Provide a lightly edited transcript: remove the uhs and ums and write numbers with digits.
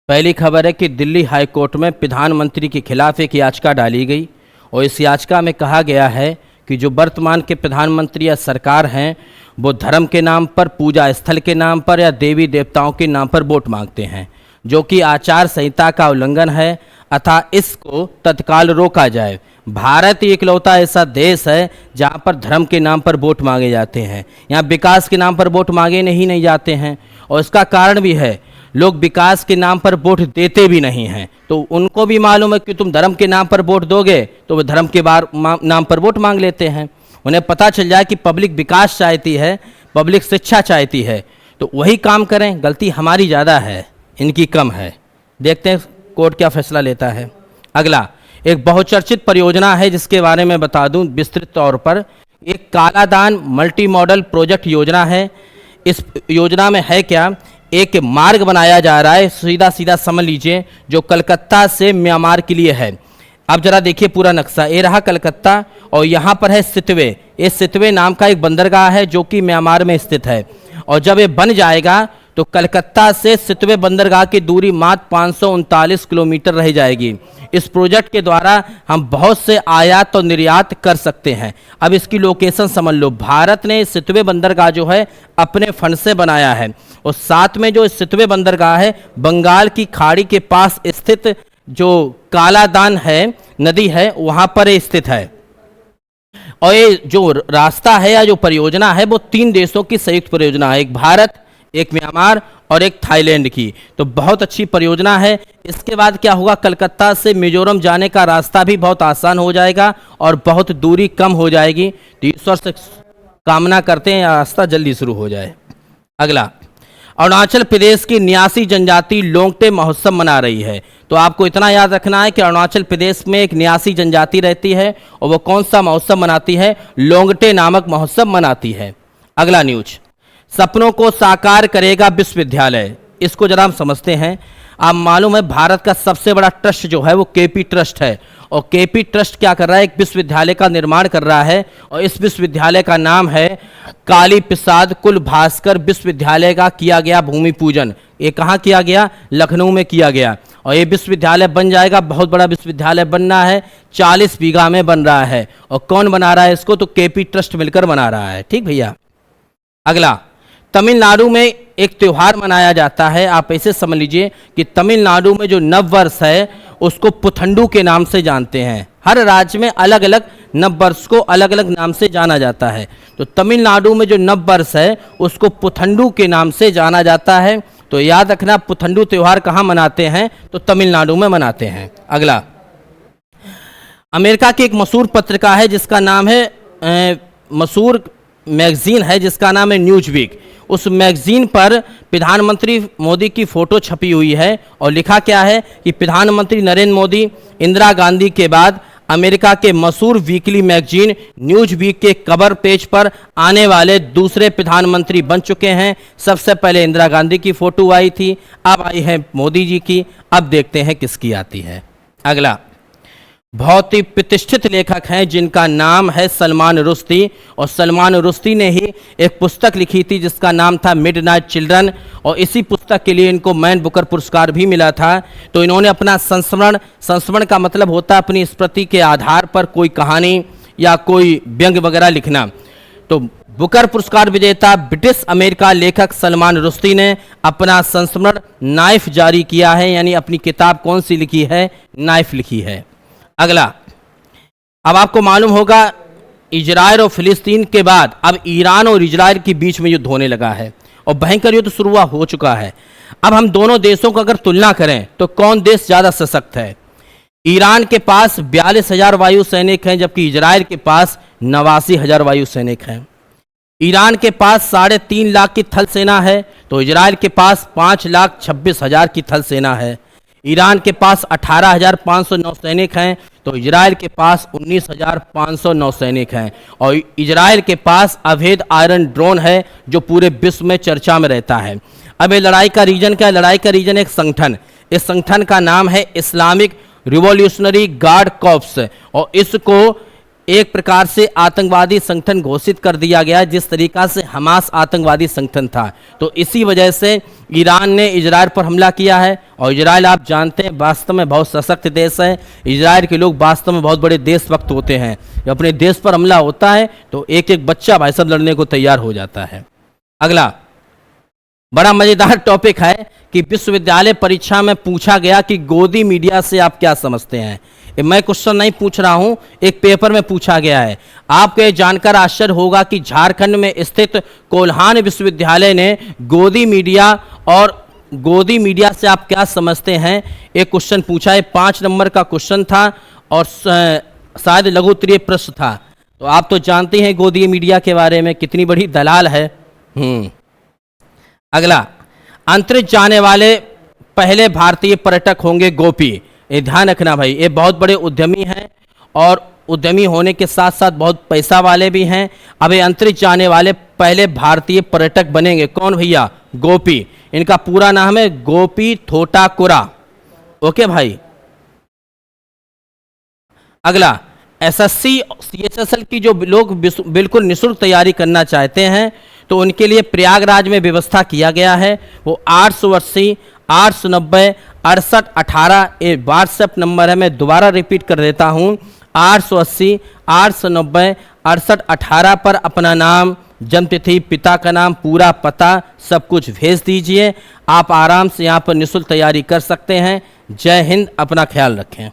पहली खबर है कि दिल्ली हाई कोर्ट में प्रधानमंत्री के खिलाफ एक याचिका डाली गई और इस याचिका में कहा गया है कि जो वर्तमान के प्रधानमंत्री या सरकार हैं वो धर्म के नाम पर, पूजा स्थल के नाम पर या देवी देवताओं के नाम पर वोट मांगते हैं, जो कि आचार संहिता का उल्लंघन है, अतः इसको तत्काल रोका जाए। भारत इकलौता ऐसा देश है जहाँ पर धर्म के नाम पर वोट मांगे जाते हैं, यहाँ विकास के नाम पर वोट मांगे नहीं जाते हैं। और इसका कारण भी है, लोग विकास के नाम पर वोट देते भी नहीं हैं, तो उनको भी मालूम है कि तुम धर्म के नाम पर वोट दोगे तो वो धर्म के नाम पर वोट मांग लेते हैं। उन्हें पता चल जाए कि पब्लिक विकास चाहती है, पब्लिक शिक्षा चाहती है, तो वही काम करें। गलती हमारी ज़्यादा है, इनकी कम है। देखते हैं कोर्ट क्या फैसला लेता है। अगला एक बहुचर्चित परियोजना है जिसके बारे में बता दूं विस्तृत तौर पर। एक कालादान मल्टी मॉडल प्रोजेक्ट योजना है। इस योजना में है क्या, एक मार्ग बनाया जा रहा है, सीधा सीधा समझ लीजिए, जो कलकत्ता से म्यांमार के लिए है। अब जरा देखिए पूरा नक्शा, ये रहा कलकत्ता और यहाँ पर है सितवे। ये सितवे नाम का एक बंदरगाह है जो कि म्यांमार में स्थित है, और जब ये बन जाएगा तो कलकत्ता से सितवे बंदरगाह की दूरी मात्र 539 किलोमीटर रह जाएगी। इस प्रोजेक्ट के द्वारा हम बहुत से आयात और निर्यात कर सकते हैं। अब इसकी लोकेशन समझ लो, भारत ने सितवे बंदरगाह जो है अपने फंड से बनाया है, और साथ में जो सितवे बंदरगाह है बंगाल की खाड़ी के पास स्थित जो कालादान है नदी है वहाँ पर स्थित है। और ये जो रास्ता है या जो परियोजना है वो 3 देशों की संयुक्त परियोजना है, एक भारत, एक म्यांमार और एक थाईलैंड की। तो बहुत अच्छी परियोजना है। इसके बाद क्या होगा, कलकत्ता से मिजोरम जाने का रास्ता भी बहुत आसान हो जाएगा और बहुत दूरी कम हो जाएगी। तो ईश्वर से कामना करते हैं रास्ता जल्दी शुरू हो जाए। अगला, अरुणाचल प्रदेश की 89 जनजाति लोंगटे महोत्सव मना रही है। तो आपको इतना याद रखना है कि अरुणाचल प्रदेश में एक 89 जनजाति रहती है और वो कौन सा महोत्सव मनाती है, लोंगटे नामक महोत्सव मनाती है। अगला न्यूज, सपनों को साकार करेगा विश्वविद्यालय। इसको जरा हम समझते हैं। आप मालूम है भारत का सबसे बड़ा ट्रस्ट जो है वो केपी ट्रस्ट है, और केपी ट्रस्ट क्या कर रहा है, एक विश्वविद्यालय का निर्माण कर रहा है, और इस विश्वविद्यालय का नाम है काली प्रसाद कुल भास्कर विश्वविद्यालय का किया गया भूमि पूजन। ये कहाँ किया गया, लखनऊ में किया गया, और ये विश्वविद्यालय बन जाएगा, बहुत बड़ा विश्वविद्यालय बनना है, 40 बीघा में बन रहा है। और कौन बना रहा है इसको, तो केपी ट्रस्ट मिलकर बना रहा है। ठीक भैया। अगला, तमिलनाडु में एक त्यौहार मनाया जाता है। आप ऐसे समझ लीजिए कि तमिलनाडु में जो नव वर्ष है उसको पुथंडू के नाम से जानते हैं। हर राज्य में अलग अलग नव वर्ष को अलग अलग नाम से जाना जाता है। तो तमिलनाडु में जो नव वर्ष है उसको पुथंडू के नाम से जाना जाता है। तो याद रखना, पुथंडू त्यौहार कहाँ मनाते हैं, तो तमिलनाडु में मनाते हैं। अगला, अमेरिका की एक मशहूर पत्रिका है जिसका नाम है मशहूर मैगजीन है जिसका नाम है न्यूज वीक। उस मैगजीन पर प्रधानमंत्री मोदी की फोटो छपी हुई है और लिखा क्या है कि प्रधानमंत्री नरेंद्र मोदी इंदिरा गांधी के बाद अमेरिका के मशहूर वीकली मैगजीन न्यूज वीक के कवर पेज पर आने वाले दूसरे प्रधानमंत्री बन चुके हैं। सबसे पहले इंदिरा गांधी की फोटो आई थी, अब आई है मोदी जी की। अब देखते हैं किसकी आती है। अगला, बहुत ही प्रतिष्ठित लेखक हैं जिनका नाम है सलमान रुश्दी, और सलमान रुश्दी ने ही एक पुस्तक लिखी थी जिसका नाम था मिडनाइट चिल्ड्रन, और इसी पुस्तक के लिए इनको मैन बुकर पुरस्कार भी मिला था। तो इन्होंने अपना संस्मरण का मतलब होता है अपनी स्मृति के आधार पर कोई कहानी या कोई व्यंग्य वगैरह लिखना। तो बुकर पुरस्कार विजेता ब्रिटिश अमेरिका लेखक सलमान रुश्दी ने अपना संस्मरण नाइफ जारी किया है, यानी अपनी किताब कौन सी लिखी है, नाइफ लिखी है। अगला, अब आपको मालूम होगा इजराइल और फिलिस्तीन के बाद अब ईरान और इजराइल के बीच में युद्ध होने लगा है, और भयंकर युद्ध शुरू हो चुका है। अब हम दोनों देशों को अगर तुलना करें तो कौन देश ज़्यादा सशक्त है। ईरान के पास 42,000 वायु सैनिक हैं, जबकि इजराइल के पास 89,000 वायु सैनिक हैं। ईरान के पास 3.5 लाख की थल सेना है, तो इजराइल के पास 5,26,000 की थल सेना है। ईरान के पास 18,500 नौसैनिक हैं, तो इजराइल के पास 19,500 नौसैनिक हैं। और इजराइल के पास अवैध आयरन ड्रोन है जो पूरे विश्व में चर्चा में रहता है। अब ये लड़ाई का रीजन क्या है, लड़ाई का रीजन एक संगठन, इस संगठन का नाम है इस्लामिक रिवॉल्यूशनरी गार्ड कॉर्प्स, और इसको एक प्रकार से आतंकवादी संगठन घोषित कर दिया गया, जिस तरीका से हमास आतंकवादी संगठन था। तो इसी वजह से ईरान ने इजराइल पर हमला किया है। और इजराइल आप जानते हैं वास्तव में बहुत सशक्त देश है। इजराइल के लोग वास्तव में बहुत बड़े देशभक्त होते हैं। जब अपने देश पर हमला होता है तो एक एक बच्चा भाई साहब लड़ने को तैयार हो जाता है। अगला बड़ा मजेदार टॉपिक है कि विश्वविद्यालय परीक्षा में पूछा गया कि गोदी मीडिया से आप क्या समझते हैं। मैं क्वेश्चन नहीं पूछ रहा हूं, एक पेपर में पूछा गया है। आपको ये जानकर आश्चर्य होगा कि झारखंड में स्थित कोल्हान विश्वविद्यालय ने गोदी मीडिया से आप क्या समझते हैं एक क्वेश्चन पूछा है। 5 नंबर का क्वेश्चन था और शायद लघु उत्तरीय प्रश्न था। तो आप तो जानते हैं गोदी मीडिया के बारे में कितनी बड़ी दलाल है। अगला, अंतरिक्ष जाने वाले पहले भारतीय पर्यटक होंगे गोपी। ये ध्यान रखना भाई, ये बहुत बड़े उद्यमी हैं और उद्यमी होने के साथ साथ बहुत पैसा वाले भी हैं। अब ये अंतरिक्ष जाने वाले पहले भारतीय पर्यटक बनेंगे। कौन भैया? गोपी। इनका पूरा नाम है गोपी थोटाकुरा। ओके भाई। अगला, एसएससी सीएचएसएल की जो लोग बिल्कुल निःशुल्क तैयारी करना चाहते हैं तो उनके लिए प्रयागराज में व्यवस्था किया गया है। वो 880 890 68 18 ये व्हाट्सएप नंबर है। मैं दोबारा रिपीट कर देता हूँ, 880 890 68 18 पर अपना नाम, जन्मतिथि, पिता का नाम, पूरा पता सब कुछ भेज दीजिए। आप आराम से यहाँ पर निःशुल्क तैयारी कर सकते हैं। जय हिंद, अपना ख्याल रखें।